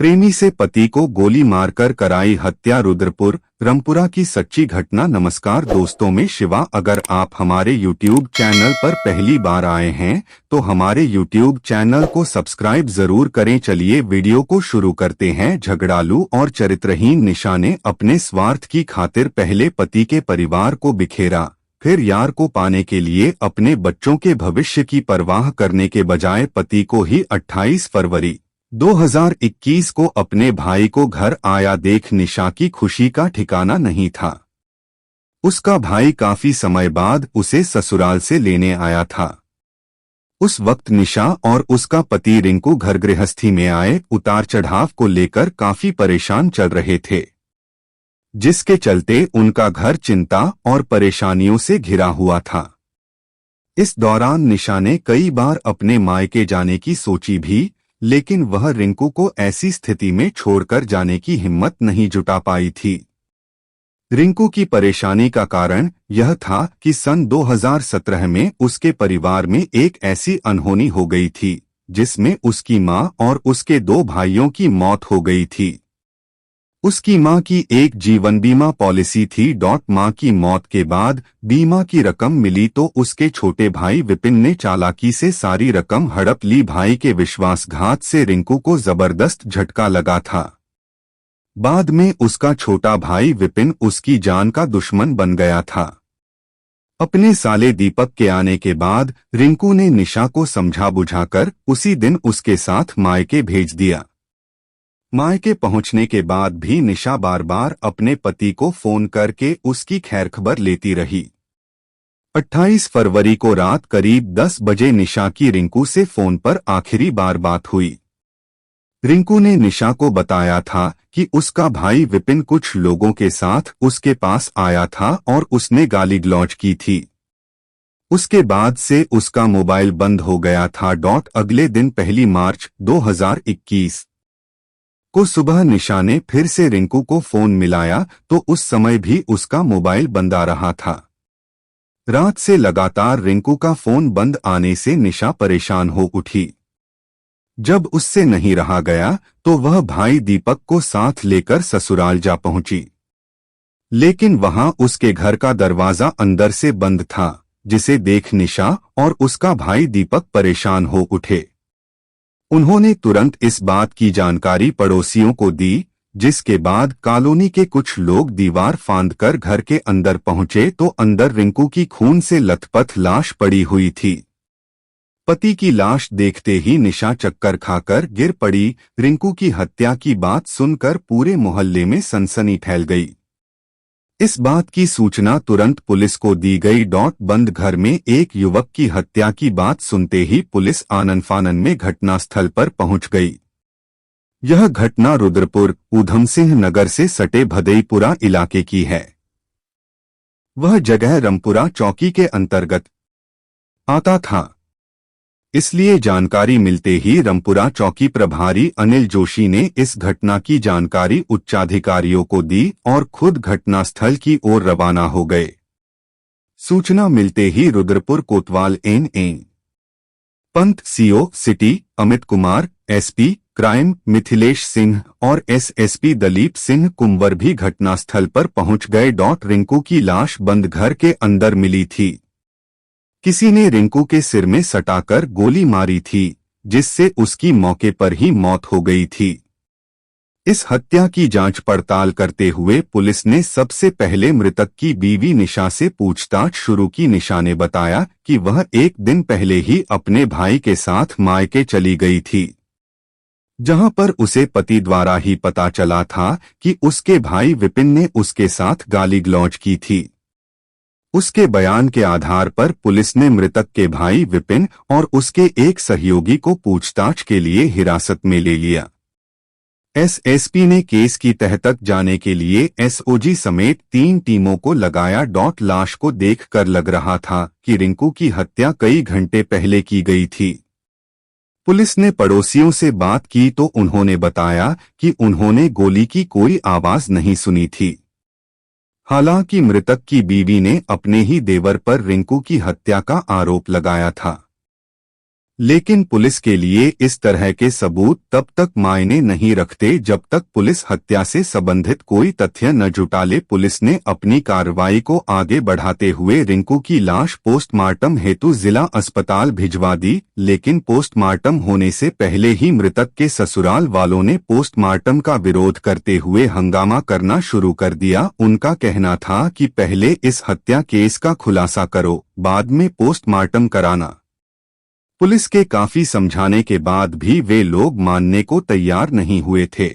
प्रेमी से पति को गोली मारकर कराई हत्या, रुद्रपुर रामपुरा की सच्ची घटना। नमस्कार दोस्तों, मैं शिवा। अगर आप हमारे YouTube चैनल पर पहली बार आए हैं तो हमारे YouTube चैनल को सब्सक्राइब जरूर करें। चलिए वीडियो को शुरू करते हैं। झगड़ालू और चरित्रहीन निशा ने अपने स्वार्थ की खातिर पहले पति के परिवार को बिखेरा, फिर यार को पाने के लिए अपने बच्चों के भविष्य की परवाह करने के बजाय पति को ही 28 फरवरी 2021 को अपने भाई को घर आया देख निशा की खुशी का ठिकाना नहीं था। उसका भाई काफी समय बाद उसे ससुराल से लेने आया था। उस वक्त निशा और उसका पति रिंकू घर गृहस्थी में आए उतार चढ़ाव को लेकर काफी परेशान चल रहे थे, जिसके चलते उनका घर चिंता और परेशानियों से घिरा हुआ था। इस दौरान निशा ने कई बार अपने मायके जाने की सोची भी, लेकिन वह रिंकू को ऐसी स्थिति में छोड़कर जाने की हिम्मत नहीं जुटा पाई थी। रिंकू की परेशानी का कारण यह था कि सन 2017 में उसके परिवार में एक ऐसी अनहोनी हो गई थी जिसमें उसकी मां और उसके 2 भाइयों की मौत हो गई थी। उसकी मां की एक जीवन बीमा पॉलिसी थी। मां की मौत के बाद बीमा की रकम मिली तो उसके छोटे भाई विपिन ने चालाकी से सारी रकम हड़प ली। भाई के विश्वासघात से रिंकू को जबरदस्त झटका लगा था। बाद में उसका छोटा भाई विपिन उसकी जान का दुश्मन बन गया था। अपने साले दीपक के आने के बाद रिंकू ने निशा को समझा बुझाकर उसी दिन उसके साथ मायके भेज दिया। मायके पहुंचने के बाद भी निशा बार बार अपने पति को फोन करके उसकी खैरखबर लेती रही। 28 फरवरी को रात करीब 10 बजे निशा की रिंकू से फोन पर आखिरी बार बात हुई। रिंकू ने निशा को बताया था कि उसका भाई विपिन कुछ लोगों के साथ उसके पास आया था और उसने गाली गलौज की थी। उसके बाद से उसका मोबाइल बंद हो गया था। अगले दिन 1 मार्च 2021 को सुबह निशा ने फिर से रिंकू को फोन मिलाया तो उस समय भी उसका मोबाइल बंद आ रहा था। रात से लगातार रिंकू का फोन बंद आने से निशा परेशान हो उठी। जब उससे नहीं रहा गया तो वह भाई दीपक को साथ लेकर ससुराल जा पहुंची, लेकिन वहां उसके घर का दरवाजा अंदर से बंद था, जिसे देख निशा और उसका भाई दीपक परेशान हो उठे। उन्होंने तुरंत इस बात की जानकारी पड़ोसियों को दी, जिसके बाद कॉलोनी के कुछ लोग दीवार फांदकर घर के अंदर पहुंचे तो अंदर रिंकू की खून से लथपथ लाश पड़ी हुई थी। पति की लाश देखते ही निशा चक्कर खाकर गिर पड़ी। रिंकू की हत्या की बात सुनकर पूरे मोहल्ले में सनसनी फैल गई। इस बात की सूचना तुरंत पुलिस को दी गई। बंद घर में एक युवक की हत्या की बात सुनते ही पुलिस आनन फानन में घटनास्थल पर पहुंच गई। यह घटना रुद्रपुर ऊधम सिंह नगर से सटे भदेईपुरा इलाके की है। वह जगह रामपुरा चौकी के अंतर्गत आता था, इसलिए जानकारी मिलते ही रामपुरा चौकी प्रभारी अनिल जोशी ने इस घटना की जानकारी उच्चाधिकारियों को दी और खुद घटनास्थल की ओर रवाना हो गए। सूचना मिलते ही रुद्रपुर कोतवाल N Pant, CO city Amit Kumar, SP crime Mithilesh Singh और एसएसपी दलीप सिंह कुंवर भी घटनास्थल पर पहुंच गए। रिंकू की लाश बंद घर के अंदर मिली थी। किसी ने रिंकू के सिर में सटाकर गोली मारी थी, जिससे उसकी मौके पर ही मौत हो गई थी। इस हत्या की जांच पड़ताल करते हुए पुलिस ने सबसे पहले मृतक की बीवी निशा से पूछताछ शुरू की। निशा ने बताया कि वह एक दिन पहले ही अपने भाई के साथ मायके चली गई थी, जहां पर उसे पति द्वारा ही पता चला था कि उसके भाई विपिन ने उसके साथ गाली गलौज की थी। उसके बयान के आधार पर पुलिस ने मृतक के भाई विपिन और उसके एक सहयोगी को पूछताछ के लिए हिरासत में ले लिया। एसएसपी ने केस की तह तक जाने के लिए एसओजी समेत 3 टीमों को लगाया। लाश को देखकर लग रहा था कि रिंकू की हत्या कई घंटे पहले की गई थी। पुलिस ने पड़ोसियों से बात की तो उन्होंने बताया कि उन्होंने गोली की कोई आवाज नहीं सुनी थी। हालांकि मृतक की बीवी ने अपने ही देवर पर रिंकू की हत्या का आरोप लगाया था। लेकिन पुलिस के लिए इस तरह के सबूत तब तक मायने नहीं रखते जब तक पुलिस हत्या से संबंधित कोई तथ्य न जुटा ले। पुलिस ने अपनी कार्रवाई को आगे बढ़ाते हुए रिंकू की लाश पोस्टमार्टम हेतु जिला अस्पताल भिजवा दी, लेकिन पोस्टमार्टम होने से पहले ही मृतक के ससुराल वालों ने पोस्टमार्टम का विरोध करते हुए हंगामा करना शुरू कर दिया। उनका कहना था कि पहले इस हत्या केस का खुलासा करो, बाद में पोस्टमार्टम कराना। पुलिस के काफी समझाने के बाद भी वे लोग मानने को तैयार नहीं हुए थे।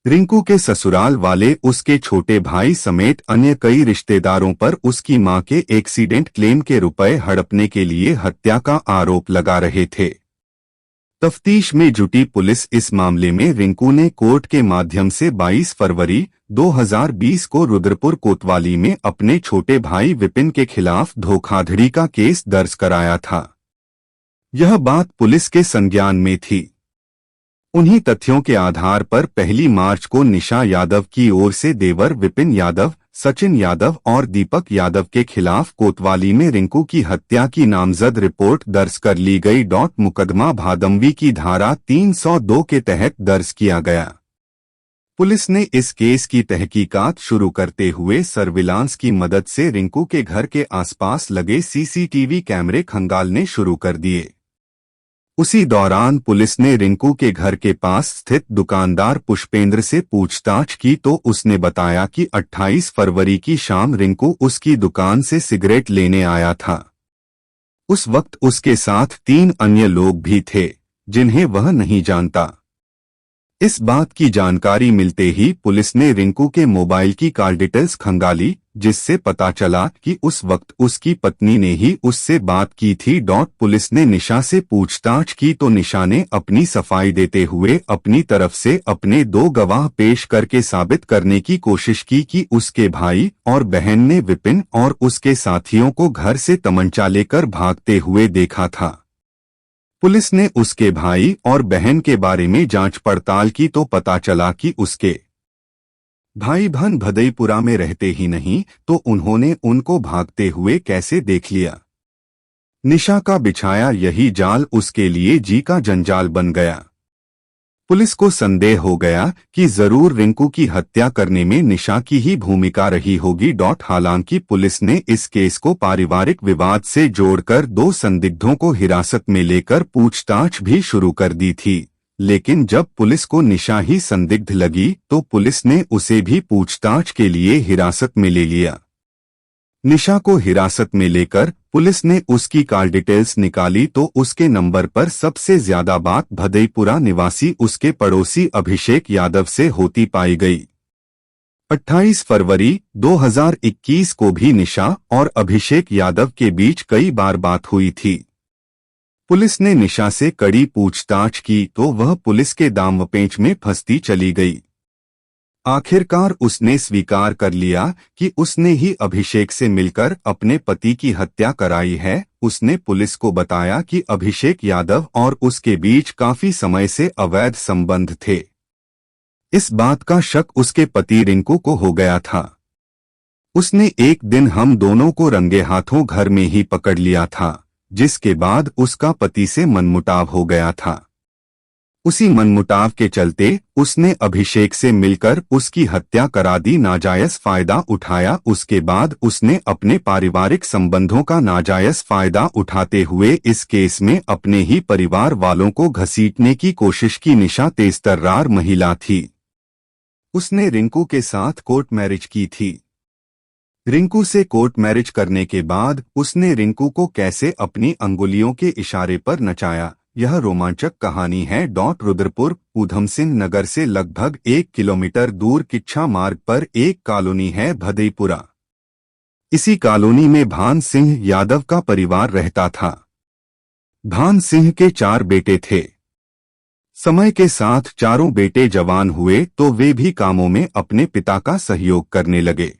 रिंकू के ससुराल वाले उसके छोटे भाई समेत अन्य कई रिश्तेदारों पर उसकी मां के एक्सीडेंट क्लेम के रुपए हड़पने के लिए हत्या का आरोप लगा रहे थे। तफ्तीश में जुटी पुलिस इस मामले में रिंकू ने कोर्ट के माध्यम से 22 फरवरी 2020 को रुद्रपुर कोतवाली में अपने छोटे भाई विपिन के खिलाफ धोखाधड़ी का केस दर्ज कराया था। यह बात पुलिस के संज्ञान में थी। उन्हीं तथ्यों के आधार पर 1 मार्च को निशा यादव की ओर से देवर विपिन यादव, सचिन यादव और दीपक यादव के खिलाफ कोतवाली में रिंकू की हत्या की नामजद रिपोर्ट दर्ज कर ली गई। मुकदमा भादमवी की धारा 302 के तहत दर्ज किया गया। पुलिस ने इस केस की तहकीकात शुरू करते हुए सर्विलांस की मदद से रिंकू के घर के आसपास लगे सीसीटीवी कैमरे खंगालने शुरू कर दिए। उसी दौरान पुलिस ने रिंकू के घर के पास स्थित दुकानदार पुष्पेंद्र से पूछताछ की तो उसने बताया कि 28 फरवरी की शाम रिंकू उसकी दुकान से सिगरेट लेने आया था। उस वक्त उसके साथ 3 अन्य लोग भी थे जिन्हें वह नहीं जानता। इस बात की जानकारी मिलते ही पुलिस ने रिंकू के मोबाइल की कॉल डिटेल्स खंगाली, जिससे पता चला कि उस वक्त उसकी पत्नी ने ही उससे बात की थी। पुलिस ने निशा से पूछताछ की तो निशा ने अपनी सफाई देते हुए अपनी तरफ से अपने 2 गवाह पेश करके साबित करने की कोशिश की कि उसके भाई और बहन ने विपिन और उसके साथियों को घर से तमंचा लेकर भागते हुए देखा था। पुलिस ने उसके भाई और बहन के बारे में जांच पड़ताल की तो पता चला कि उसके भाई बहन भदईपुरा में रहते ही नहीं तो उन्होंने उनको भागते हुए कैसे देख लिया। निशा का बिछाया यही जाल उसके लिए जी का जंजाल बन गया। पुलिस को संदेह हो गया कि जरूर रिंकू की हत्या करने में निशा की ही भूमिका रही होगी। हालांकि पुलिस ने इस केस को पारिवारिक विवाद से जोड़कर 2 संदिग्धों को हिरासत में लेकर पूछताछ भी शुरू कर दी थी, लेकिन जब पुलिस को निशा ही संदिग्ध लगी तो पुलिस ने उसे भी पूछताछ के लिए हिरासत में ले लिया। निशा को हिरासत में लेकर पुलिस ने उसकी कॉल डिटेल्स निकाली तो उसके नंबर पर सबसे ज्यादा बात भदईपुरा निवासी उसके पड़ोसी अभिषेक यादव से होती पाई गई। 28 फरवरी 2021 को भी निशा और अभिषेक यादव के बीच कई बार बात हुई थी। पुलिस ने निशा से कड़ी पूछताछ की तो वह पुलिस के दांवपेच में फंसती चली गई। आखिरकार उसने स्वीकार कर लिया कि उसने ही अभिषेक से मिलकर अपने पति की हत्या कराई है। उसने पुलिस को बताया कि अभिषेक यादव और उसके बीच काफी समय से अवैध संबंध थे। इस बात का शक उसके पति रिंकू को हो गया था। उसने एक दिन हम दोनों को रंगे हाथों घर में ही पकड़ लिया था, जिसके बाद उसका पति से मनमुटाव हो गया था। उसी मनमुटाव के चलते उसने अभिषेक से मिलकर उसकी हत्या करा दी, नाजायज फायदा उठाया। उसके बाद उसने अपने पारिवारिक संबंधों का नाजायज फायदा उठाते हुए इस केस में अपने ही परिवार वालों को घसीटने की कोशिश की। निशा तेजतर्रार महिला थी। उसने रिंकू के साथ कोर्ट मैरिज की थी। रिंकू से कोर्ट मैरिज करने के बाद उसने रिंकू को कैसे अपनी अंगुलियों के इशारे पर नचाया, यह रोमांचक कहानी है। रुद्रपुर ऊधम सिंह नगर से लगभग 1 किलोमीटर दूर किच्छा मार्ग पर एक कॉलोनी है भदईपुरा। इसी कॉलोनी में भान सिंह यादव का परिवार रहता था। भान सिंह के 4 बेटे थे। समय के साथ चारों बेटे जवान हुए तो वे भी कामों में अपने पिता का सहयोग करने लगे।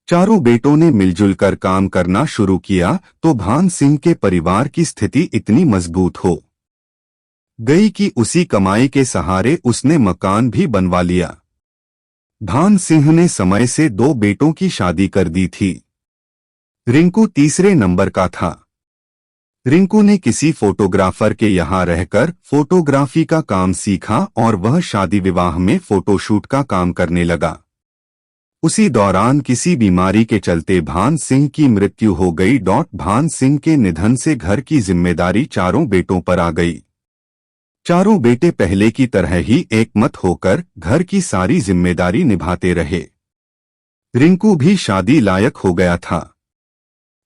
चारों बेटों ने मिलजुल कर काम करना शुरू किया तो भान सिंह के परिवार की स्थिति इतनी मजबूत हो गई कि उसी कमाई के सहारे उसने मकान भी बनवा लिया। भान सिंह ने समय से 2 बेटों की शादी कर दी थी। रिंकू तीसरे नंबर का था। रिंकू ने किसी फोटोग्राफर के यहाँ रहकर फोटोग्राफी का काम सीखा और वह शादी विवाह में फोटोशूट का काम करने लगा। उसी दौरान किसी बीमारी के चलते भान सिंह की मृत्यु हो गई। भान सिंह के निधन से घर की जिम्मेदारी चारों बेटों पर आ गई। चारों बेटे पहले की तरह ही एकमत होकर घर की सारी जिम्मेदारी निभाते रहे। रिंकू भी शादी लायक हो गया था।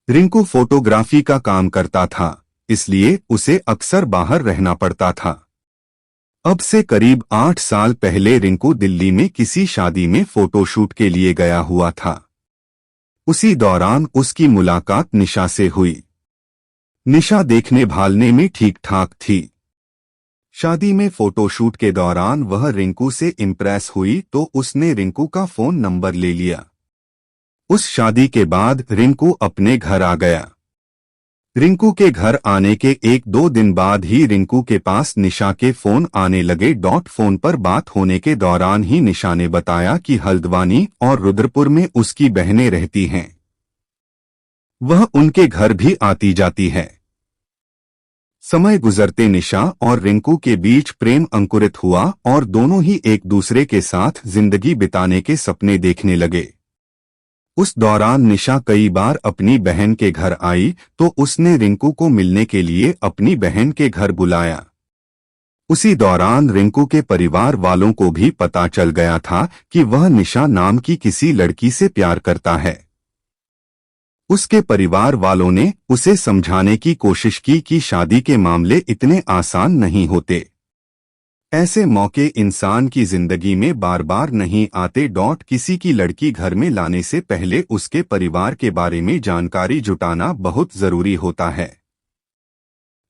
रिंकू फोटोग्राफी का काम करता था, इसलिए उसे अक्सर बाहर रहना पड़ता था। अब से करीब 8 साल पहले रिंकू दिल्ली में किसी शादी में फोटोशूट के लिए गया हुआ था। उसी दौरान उसकी मुलाकात निशा से हुई। निशा देखने भालने में ठीक ठाक थी। शादी में फोटोशूट के दौरान वह रिंकू से इम्प्रेस हुई तो उसने रिंकू का फोन नंबर ले लिया। उस शादी के बाद रिंकू अपने घर आ गया। रिंकू के घर आने के 1-2 दिन बाद ही रिंकू के पास निशा के फोन आने लगे। फोन पर बात होने के दौरान ही निशा ने बताया कि हल्द्वानी और रुद्रपुर में उसकी बहनें रहती हैं। वह उनके घर भी आती जाती है। समय गुजरते निशा और रिंकू के बीच प्रेम अंकुरित हुआ और दोनों ही एक दूसरे के साथ जिंदगी बिताने के सपने देखने लगे। उस दौरान निशा कई बार अपनी बहन के घर आई तो उसने रिंकू को मिलने के लिए अपनी बहन के घर बुलाया। उसी दौरान रिंकू के परिवार वालों को भी पता चल गया था कि वह निशा नाम की किसी लड़की से प्यार करता है। उसके परिवार वालों ने उसे समझाने की कोशिश की कि शादी के मामले इतने आसान नहीं होते। ऐसे मौके इंसान की जिंदगी में बार बार नहीं आते। किसी की लड़की घर में लाने से पहले उसके परिवार के बारे में जानकारी जुटाना बहुत जरूरी होता है।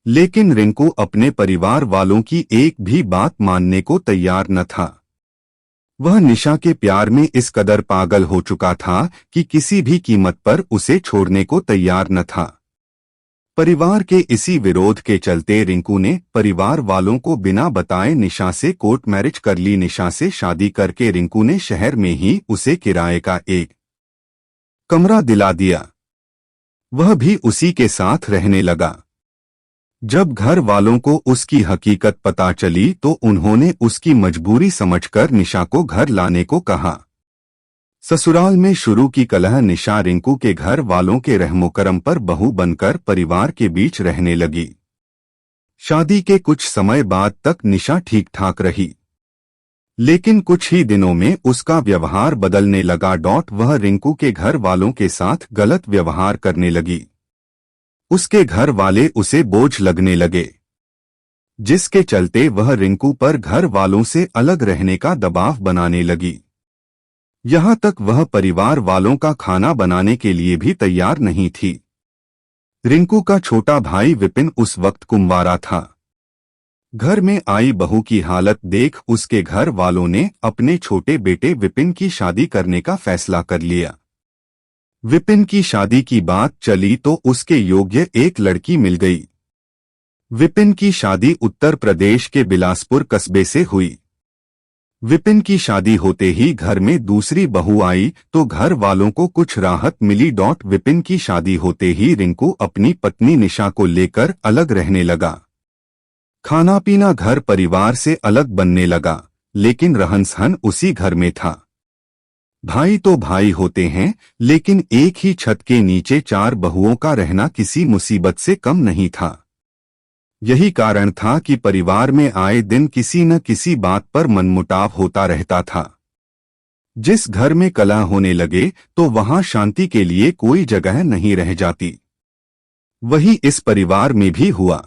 लेकिन रिंकू अपने परिवार वालों की एक भी बात मानने को तैयार न था। वह निशा के प्यार में इस कदर पागल हो चुका था कि किसी भी कीमत पर उसे छोड़ने को तैयार न था। परिवार के इसी विरोध के चलते रिंकू ने परिवार वालों को बिना बताए निशा से कोर्ट मैरिज कर ली। निशा से शादी करके रिंकू ने शहर में ही उसे किराए का एक कमरा दिला दिया। वह भी उसी के साथ रहने लगा। जब घर वालों को उसकी हकीकत पता चली तो उन्होंने उसकी मजबूरी समझकर निशा को घर लाने को कहा। ससुराल में शुरू की कलह निशा रिंकू के घर वालों के रहमोकरम पर बहू बनकर परिवार के बीच रहने लगी। शादी के कुछ समय बाद तक निशा ठीक ठाक रही, लेकिन कुछ ही दिनों में उसका व्यवहार बदलने लगा। वह रिंकू के घर वालों के साथ गलत व्यवहार करने लगी। उसके घर वाले उसे बोझ लगने लगे, जिसके चलते वह रिंकू पर घर वालों से अलग रहने का दबाव बनाने लगी। यहाँ तक वह परिवार वालों का खाना बनाने के लिए भी तैयार नहीं थी। रिंकू का छोटा भाई विपिन उस वक्त कुंवारा था। घर में आई बहू की हालत देख उसके घर वालों ने अपने छोटे बेटे विपिन की शादी करने का फैसला कर लिया। विपिन की शादी की बात चली तो उसके योग्य एक लड़की मिल गई। विपिन की शादी उत्तर प्रदेश के बिलासपुर कस्बे से हुई। विपिन की शादी होते ही घर में दूसरी बहू आई तो घर वालों को कुछ राहत मिली। विपिन की शादी होते ही रिंकू अपनी पत्नी निशा को लेकर अलग रहने लगा। खाना पीना घर परिवार से अलग बनने लगा, लेकिन रहन सहन उसी घर में था। भाई तो भाई होते हैं, लेकिन एक ही छत के नीचे 4 बहुओं का रहना किसी मुसीबत से कम नहीं था। यही कारण था कि परिवार में आए दिन किसी न किसी बात पर मनमुटाव होता रहता था। जिस घर में कलह होने लगे तो वहां शांति के लिए कोई जगह नहीं रह जाती। वही इस परिवार में भी हुआ।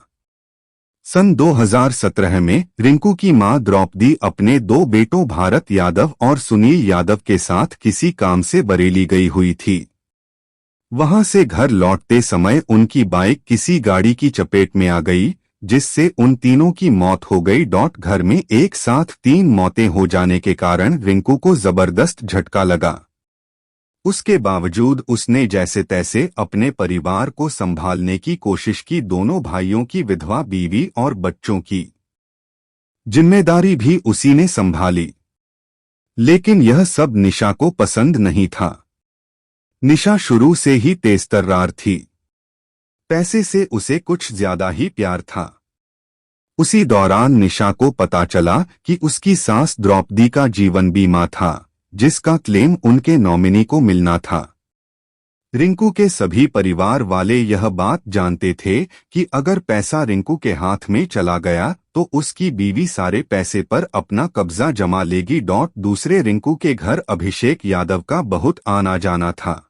सन 2017 में रिंकू की मां द्रौपदी अपने 2 बेटों भारत यादव और सुनील यादव के साथ किसी काम से बरेली गई हुई थी। वहां से घर लौटते समय उनकी बाइक किसी गाड़ी की चपेट में आ गई, जिससे उन तीनों की मौत हो गई। घर में एक साथ 3 मौतें हो जाने के कारण रिंकू को जबरदस्त झटका लगा। उसके बावजूद उसने जैसे तैसे अपने परिवार को संभालने की कोशिश की। दोनों भाइयों की विधवा बीवी और बच्चों की जिम्मेदारी भी उसी ने संभाली। लेकिन यह सब निशा को पसंद नहीं था। निशा शुरू से ही तेजतर्रार थी। पैसे से उसे कुछ ज्यादा ही प्यार था। उसी दौरान निशा को पता चला कि उसकी सास द्रौपदी का जीवन बीमा था, जिसका क्लेम उनके नॉमिनी को मिलना था। रिंकू के सभी परिवार वाले यह बात जानते थे कि अगर पैसा रिंकू के हाथ में चला गया तो उसकी बीवी सारे पैसे पर अपना कब्जा जमा लेगी। दूसरे रिंकू के घर अभिषेक यादव का बहुत आना जाना था।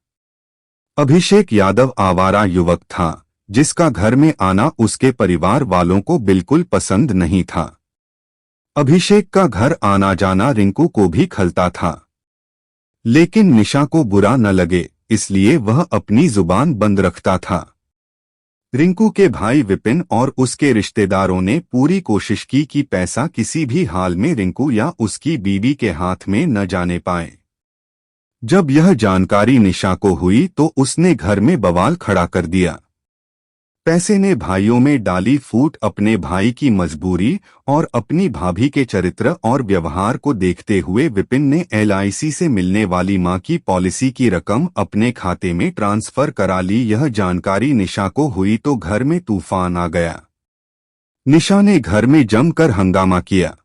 अभिषेक यादव आवारा युवक था, जिसका घर में आना उसके परिवार वालों को बिल्कुल पसंद नहीं था। अभिषेक का घर आना जाना रिंकू को भी खलता था, लेकिन निशा को बुरा न लगे इसलिए वह अपनी जुबान बंद रखता था। रिंकू के भाई विपिन और उसके रिश्तेदारों ने पूरी कोशिश की कि पैसा किसी भी हाल में रिंकू या उसकी बीवी के हाथ में न जाने पाए। जब यह जानकारी निशा को हुई तो उसने घर में बवाल खड़ा कर दिया। पैसे ने भाइयों में डाली फूट। अपने भाई की मजबूरी और अपनी भाभी के चरित्र और व्यवहार को देखते हुए विपिन ने LIC से मिलने वाली मां की पॉलिसी की रकम अपने खाते में ट्रांसफर करा ली। यह जानकारी निशा को हुई तो घर में तूफान आ गया। निशा ने घर में जमकर हंगामा किया।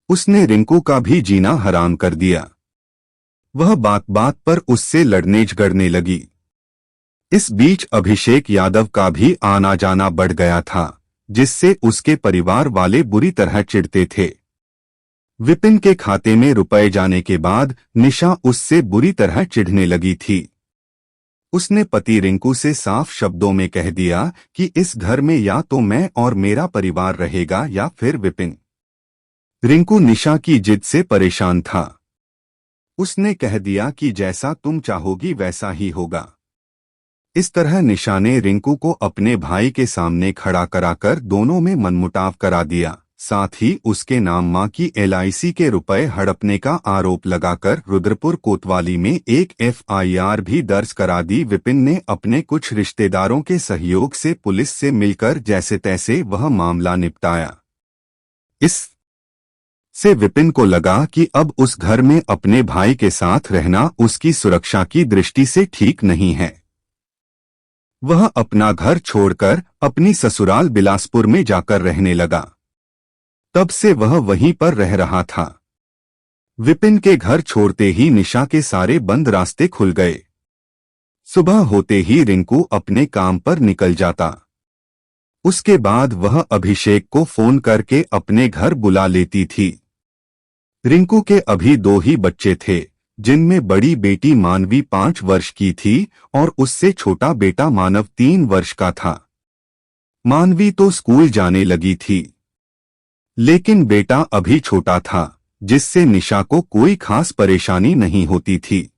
उसने रिंकू का भी जीना हराम कर दिया। वह बात बात पर उससे लड़ने झगड़ने लगी। इस बीच अभिषेक यादव का भी आना जाना बढ़ गया था, जिससे उसके परिवार वाले बुरी तरह चिढ़ते थे। विपिन के खाते में रुपए जाने के बाद निशा उससे बुरी तरह चिढ़ने लगी थी। उसने पति रिंकू से साफ शब्दों में कह दिया कि इस घर में या तो मैं और मेरा परिवार रहेगा या फिर विपिन। रिंकू निशा की जिद से परेशान था। उसने कह दिया कि जैसा तुम चाहोगी वैसा ही होगा। इस तरह निशा ने रिंकू को अपने भाई के सामने खड़ा कराकर दोनों में मनमुटाव करा दिया। साथ ही उसके नाम मां की LIC के रुपए हड़पने का आरोप लगाकर रुद्रपुर कोतवाली में एक FIR भी दर्ज करा दी। विपिन ने अपने कुछ रिश्तेदारों के सहयोग से पुलिस से मिलकर जैसे तैसे वह मामला निपटाया। इस से विपिन को लगा कि अब उस घर में अपने भाई के साथ रहना उसकी सुरक्षा की दृष्टि से ठीक नहीं है। वह अपना घर छोड़कर अपनी ससुराल बिलासपुर में जाकर रहने लगा। तब से वह वहीं पर रह रहा था। विपिन के घर छोड़ते ही निशा के सारे बंद रास्ते खुल गए। सुबह होते ही रिंकू अपने काम पर निकल जाता। उसके बाद वह अभिषेक को फोन करके अपने घर बुला लेती थी। रिंकू के अभी 2 ही बच्चे थे, जिनमें बड़ी बेटी मानवी 5 वर्ष की थी और उससे छोटा बेटा मानव 3 वर्ष का था। मानवी तो स्कूल जाने लगी थी, लेकिन बेटा अभी छोटा था, जिससे निशा को कोई खास परेशानी नहीं होती थी।